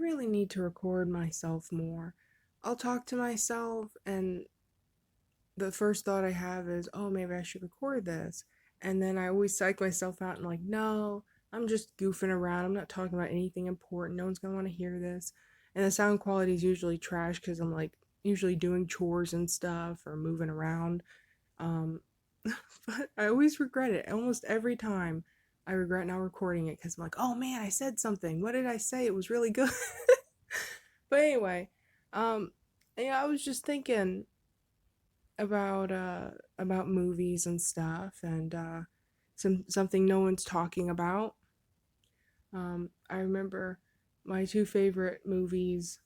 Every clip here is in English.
really need to record myself more. I'll talk to myself, and the first thought I have is, oh, maybe I should record this. And then I always psych myself out and, like, no, I'm just goofing around. I'm not talking about anything important. No one's going to want to hear this. And the sound quality is usually trash because I'm, like, usually doing chores and stuff or moving around. Um, but I always regret it. Almost every time I regret not recording it because I'm like, oh man, I said something. What did I say? It was really good. But anyway, um, yeah, I was just thinking about movies and stuff, and something no one's talking about. I remember my two favorite movies.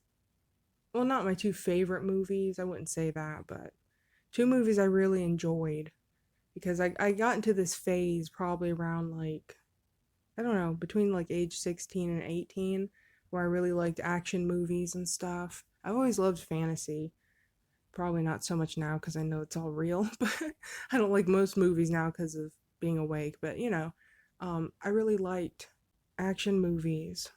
Well, not my two favorite movies. I wouldn't say that, but two movies I really enjoyed because I got into this phase probably around, like, I don't know, between like age 16 and 18, where I really liked action movies and stuff. I've always loved fantasy. Probably not so much now because I know it's all real, but I don't like most movies now because of being awake. But I really liked action movies,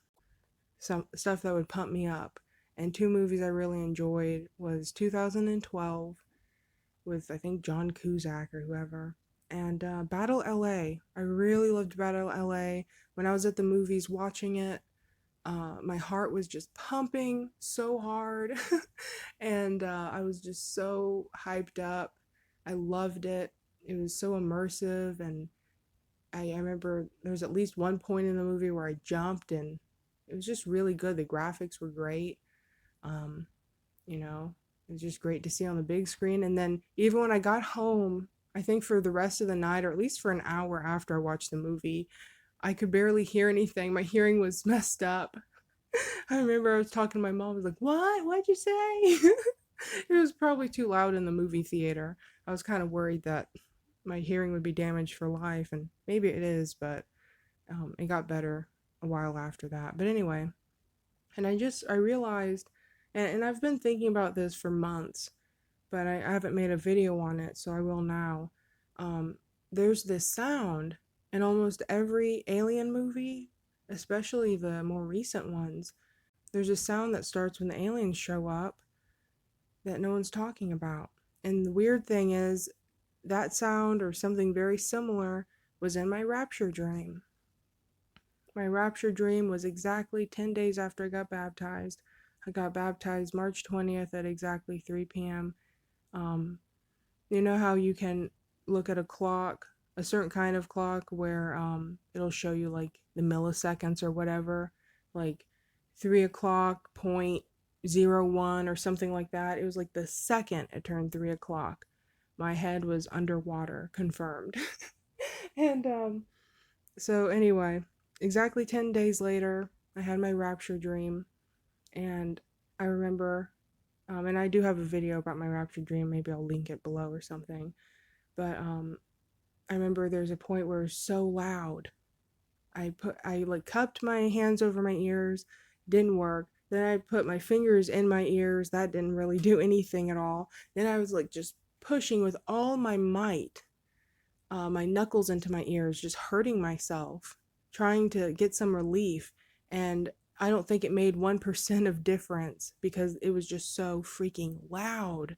some stuff that would pump me up. And two movies I really enjoyed was 2012 with, I think, John Cusack or whoever, and Battle LA. I really loved Battle LA. When I was at the movies watching it, my heart was just pumping so hard, and I was just so hyped up. I loved it. It was so immersive, and I remember there was at least one point in the movie where I jumped, and it was just really good. The graphics were great. Um, you know, it was just great to see on the big screen. And then even when I got home, I think for the rest of the night, or at least for an hour after I watched the movie, I could barely hear anything. My hearing was messed up. I remember I was talking to my mom. I was like, "What? What'd you say?" It was probably too loud in the movie theater. I was kind of worried that my hearing would be damaged for life, and maybe it is, but it got better a while after that. But anyway, and I realized, and I've been thinking about this for months, but I haven't made a video on it, so I will now. Um, there's this sound in almost every alien movie, especially the more recent ones. There's a sound that starts when the aliens show up that no one's talking about. And the weird thing is, that sound or something very similar was in my rapture dream. My rapture dream was exactly 10 days after I got baptized. I got baptized March 20th at exactly 3 p.m. Um, you know how you can look at a clock, a certain kind of clock, where it'll show you like the milliseconds or whatever, like 3 o'clock, 0.01 or something like that. It was like the second it turned 3 o'clock. My head was underwater, confirmed. And so anyway, exactly 10 days later, I had my rapture dream, and I remember, and I do have a video about my rapture dream. Maybe I'll link it below or something. But I remember there's a point where it was so loud. I like cupped my hands over my ears, didn't work. Then I put my fingers in my ears, that didn't really do anything at all. Then I was like just pushing with all my might, my knuckles into my ears, just hurting myself, trying to get some relief. And I don't think it made 1% of difference because it was just so freaking loud.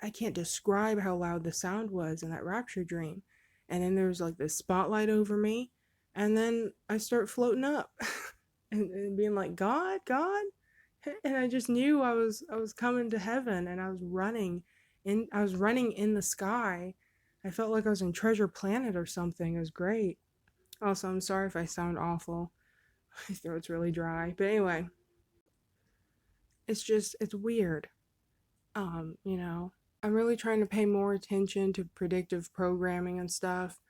I can't describe how loud the sound was in that rapture dream. And then there was like this spotlight over me, and then I start floating up and being like, God, God. And I just knew I was coming to heaven, and I was running I was running in the sky. I felt like I was in Treasure Planet or something. It was great. Also, I'm sorry if I sound awful. My throat's really dry. But anyway, it's weird. You know, I'm really trying to pay more attention to predictive programming and stuff.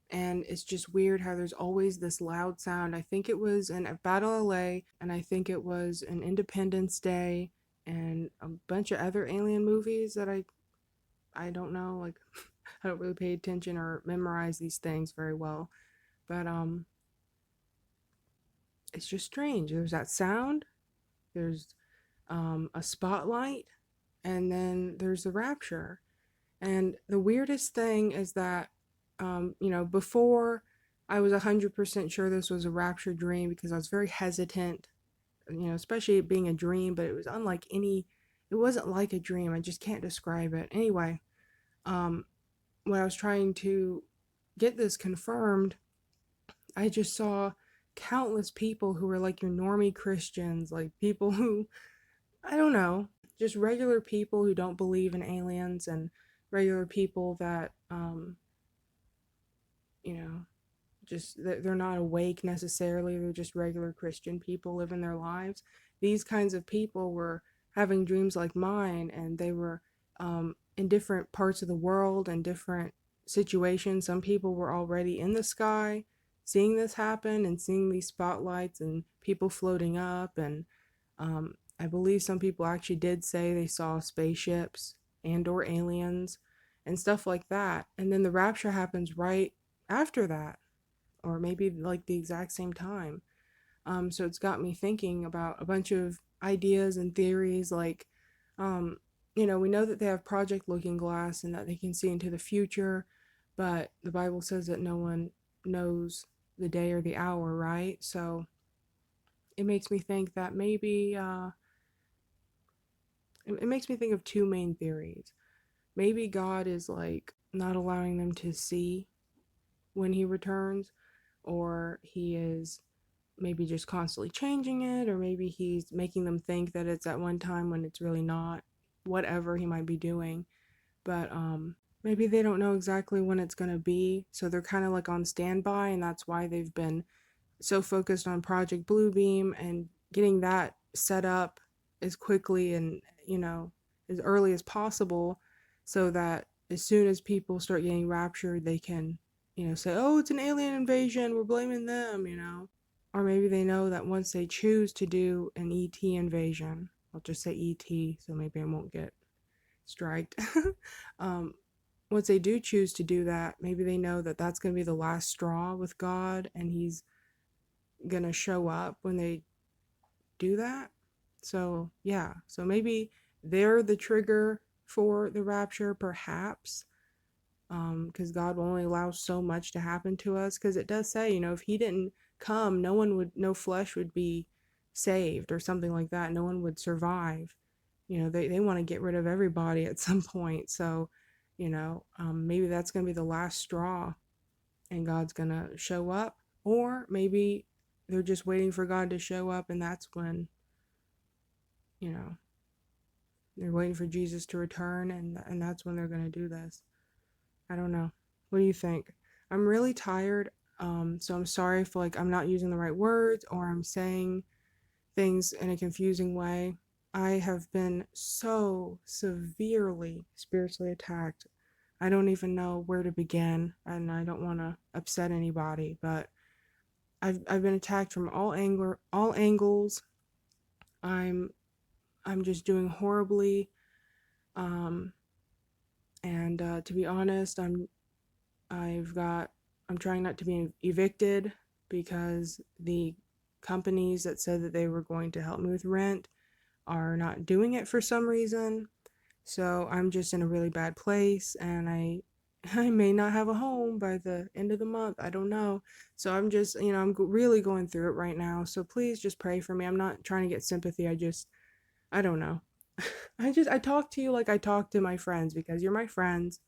And it's just weird how there's always this loud sound. I think it was in Battle LA, and I think it was an Independence Day, and a bunch of other alien movies that I don't know, like I don't really pay attention or memorize these things very well. But it's just strange. There's that sound, there's a spotlight, and then there's the rapture. And the weirdest thing is that, before I was 100% sure this was a rapture dream because I was very hesitant, especially it being a dream, but it was unlike it wasn't like a dream. I just can't describe it. Anyway, um, when I was trying to get this confirmed, I just saw countless people who were like your normie Christians, like people who, I don't know, just regular people who don't believe in aliens and regular people that, you know, just they're not awake necessarily. They're just regular Christian people living their lives. These kinds of people were having dreams like mine, and they were in different parts of the world and different situations. Some people were already in the sky seeing this happen and seeing these spotlights and people floating up. And I believe some people actually did say they saw spaceships and or aliens and stuff like that. And then the rapture happens right after that, or maybe like the exact same time. So it's got me thinking about a bunch of ideas and theories like, um, we know that they have Project Looking Glass and that they can see into the future, but the Bible says that no one knows the day or the hour, right? So it makes me think that maybe, it makes me think of two main theories. Maybe God is like not allowing them to see when he returns, or he is maybe just constantly changing it, or maybe he's making them think that it's at one time when it's really not, whatever he might be doing. But maybe they don't know exactly when it's going to be, so they're kind of like on standby, and that's why they've been so focused on Project Bluebeam and getting that set up as quickly and, as early as possible, so that as soon as people start getting raptured, they can, say, oh, it's an alien invasion, we're blaming them. Or maybe they know that once they choose to do an ET invasion, I'll just say ET so maybe I won't get striked. um, Once they do choose to do that, maybe they know that that's going to be the last straw with God, and he's going to show up when they do that. So, yeah. So maybe they're the trigger for the rapture, perhaps, because God will only allow so much to happen to us. Because it does say, if He didn't come, no flesh would be saved or something like that. No one would survive. They want to get rid of everybody at some point. So, maybe that's going to be the last straw, and God's going to show up. Or maybe they're just waiting for God to show up, and that's when, you know, they're waiting for Jesus to return, and that's when they're going to do this. I don't know. What do you think? I'm really tired, so I'm sorry if like I'm not using the right words or I'm saying things in a confusing way. I have been so severely spiritually attacked. I don't even know where to begin, and I don't want to upset anybody, but I've been attacked from all angles. I'm I'm just doing horribly, um, and to be honest, I've got I'm trying not to be evicted because the companies that said that they were going to help me with rent are not doing it for some reason. So I'm just in a really bad place, and I may not have a home by the end of the month. I don't know. So I'm just, I'm really going through it right now. So please just pray for me. I'm not trying to get sympathy. I don't know. I talk to you like I talk to my friends because you're my friends.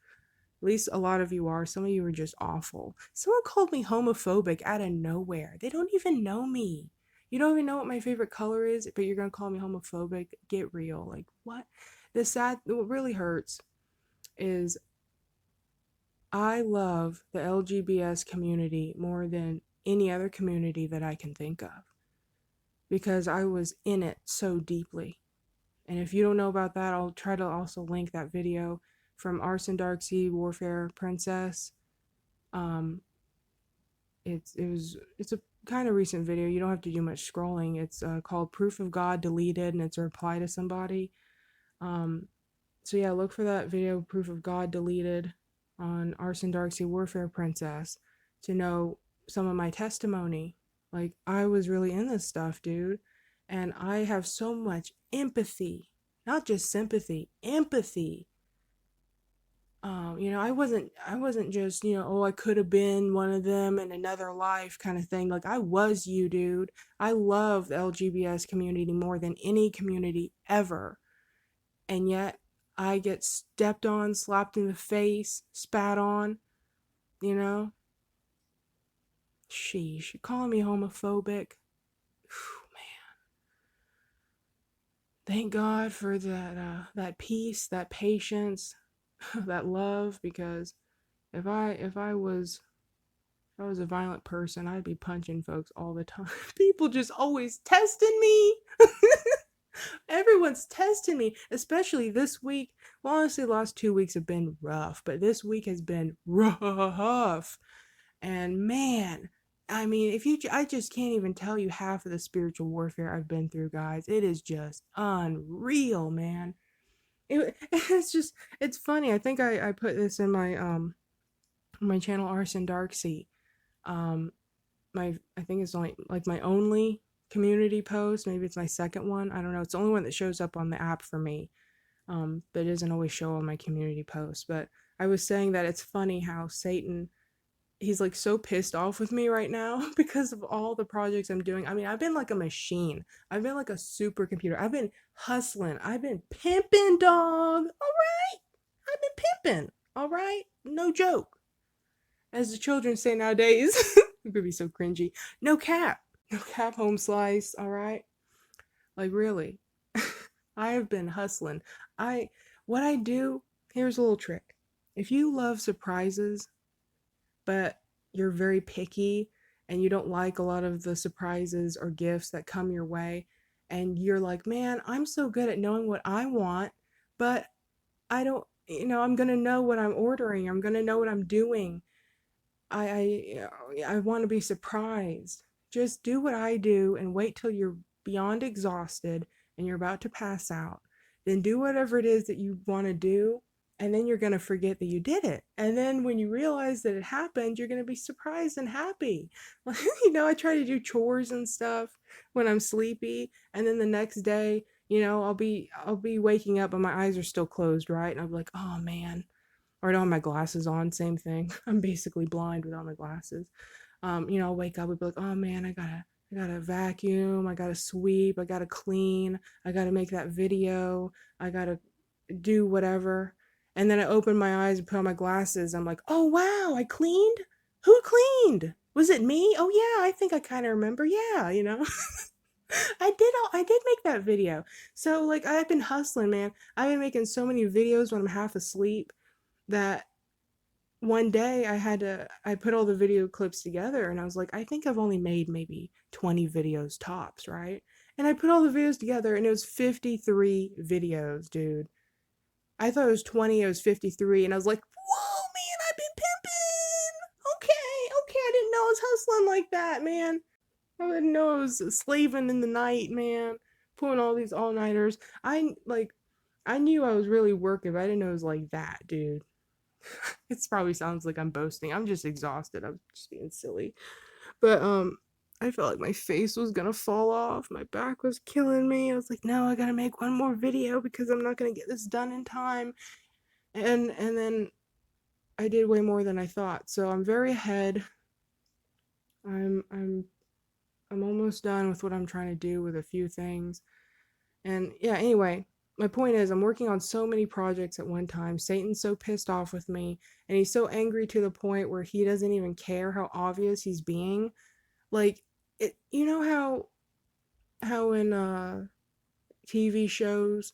At least a lot of you are. Some of you are just awful. Someone called me homophobic out of nowhere. They don't even know me. You don't even know what my favorite color is, but you're gonna call me homophobic? Get real. Like, what? What really hurts is I love the LGBS community more than any other community that I can think of because I was in it so deeply. And if you don't know about that, I'll try to also link that video from Arson Darkseid Warfare Princess. Um, it's a kind of recent video. You don't have to do much scrolling. It's called Proof of God Deleted, and it's a reply to somebody. Um, so yeah, look for that video, Proof of God Deleted, on Arson Darkseid Warfare Princess, to know some of my testimony. Like, I was really in this stuff, dude, and I have so much empathy, not just sympathy, empathy. I wasn't just, oh, I could have been one of them in another life kind of thing. Like, I was you, dude. I love the LGBS community more than any community ever. And yet, I get stepped on, slapped in the face, spat on, you know? Sheesh, you calling me homophobic? Whew, man. Thank God for that peace, that patience, that love, because if I was a violent person, I'd be punching folks all the time. People just always testing me. Everyone's testing me, especially this week. Well, honestly, the last 2 weeks have been rough, but this week has been rough. And man, I mean, I just can't even tell you half of the spiritual warfare I've been through, guys. It is just unreal, man. It's funny. I think I put this in my channel, Arson Darkseid. Um, I think it's like my only community post. Maybe it's my second one. I don't know. It's the only one that shows up on the app for me. But it doesn't always show on my community posts. But I was saying that it's funny how Satan, he's like so pissed off with me right now because of all the projects I'm doing. I mean, I've been like a machine. I've been like a supercomputer. I've been hustling. I've been pimping, dog. All right. I've been pimping. All right. No joke. As the children say nowadays, it could be so cringy. No cap. No cap, home slice. All right. Like, really. I have been hustling. What I do, here's a little trick. If you love surprises, but you're very picky and you don't like a lot of the surprises or gifts that come your way, and you're like, man, I'm so good at knowing what I want, but I don't, I'm gonna know what I'm ordering. I'm gonna know what I'm doing. I want to be surprised. Just do what I do and wait till you're beyond exhausted and you're about to pass out. Then do whatever it is that you want to do, and then you're going to forget that you did it. And then when you realize that it happened, you're going to be surprised and happy. I try to do chores and stuff when I'm sleepy, and then the next day, I'll be waking up and my eyes are still closed, right? And I'll be like, "Oh man, or I don't have my glasses on, same thing." I'm basically blind without my glasses. I'll wake up and be like, oh man, I gotta vacuum, I gotta sweep, I gotta clean, I gotta make that video, I gotta do whatever. And then I open my eyes and put on my glasses. I'm like, oh wow, I cleaned? Who cleaned? Was it me? Oh yeah, I think I kind of remember. Yeah. I did make that video. So like I've been hustling, man. I've been making so many videos when I'm half asleep that one day I put all the video clips together and I was like, I think I've only made maybe 20 videos tops, right? And I put all the videos together and it was 53 videos, dude. I thought it was 20, it was 53, and I was like, whoa, man, I've been pimping. Okay, I didn't know I was hustling like that, man. I didn't know I was slaving in the night, man. Pulling all these all-nighters. I knew I was really working, but I didn't know it was like that, dude. It probably sounds like I'm boasting. I'm just exhausted. I'm just being silly. But I felt like my face was gonna fall off. My back was killing me. I was like, no, I gotta make one more video because I'm not gonna get this done in time. And then I did way more than I thought. So I'm very ahead. I'm almost done with what I'm trying to do with a few things. And yeah, anyway, my point is I'm working on so many projects at one time. Satan's so pissed off with me, and he's so angry to the point where he doesn't even care how obvious he's being. Like, how in TV shows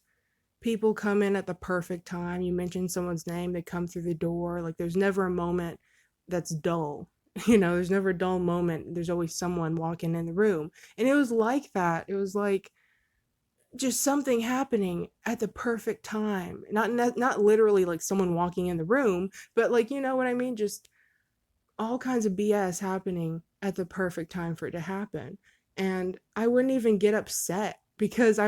people come in at the perfect time. You mention someone's name, they come through the door. Like there's never a moment that's dull. There's never a dull moment. There's always someone walking in the room. And it was like that. It was like just something happening at the perfect time. Not literally like someone walking in the room, but like you know what I mean? Just all kinds of BS happening at the perfect time for it to happen. And I wouldn't even get upset because I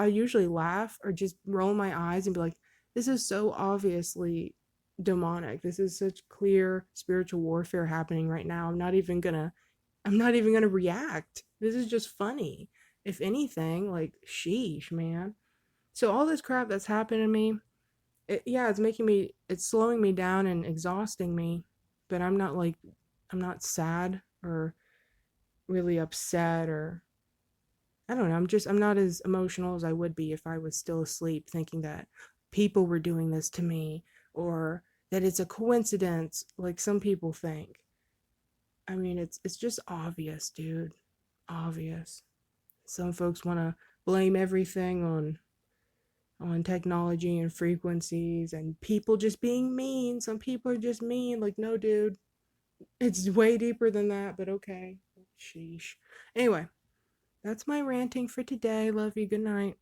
usually laugh or just roll my eyes and be like, this is so obviously demonic. This is such clear spiritual warfare happening right now. I'm not even gonna react. This is just funny. If anything, like, sheesh, man. So all this crap that's happened to me, yeah, it's slowing me down and exhausting me. But I'm not sad or really upset or I don't know. I'm not as emotional as I would be if I was still asleep, thinking that people were doing this to me or that it's a coincidence, like some people think. I mean, it's just obvious, dude. Obvious. Some folks want to blame everything on technology and frequencies and people just being mean. Some people are just mean. Like, no, dude. It's way deeper than that, but okay. Sheesh. Anyway, that's my ranting for today. Love you. Good night.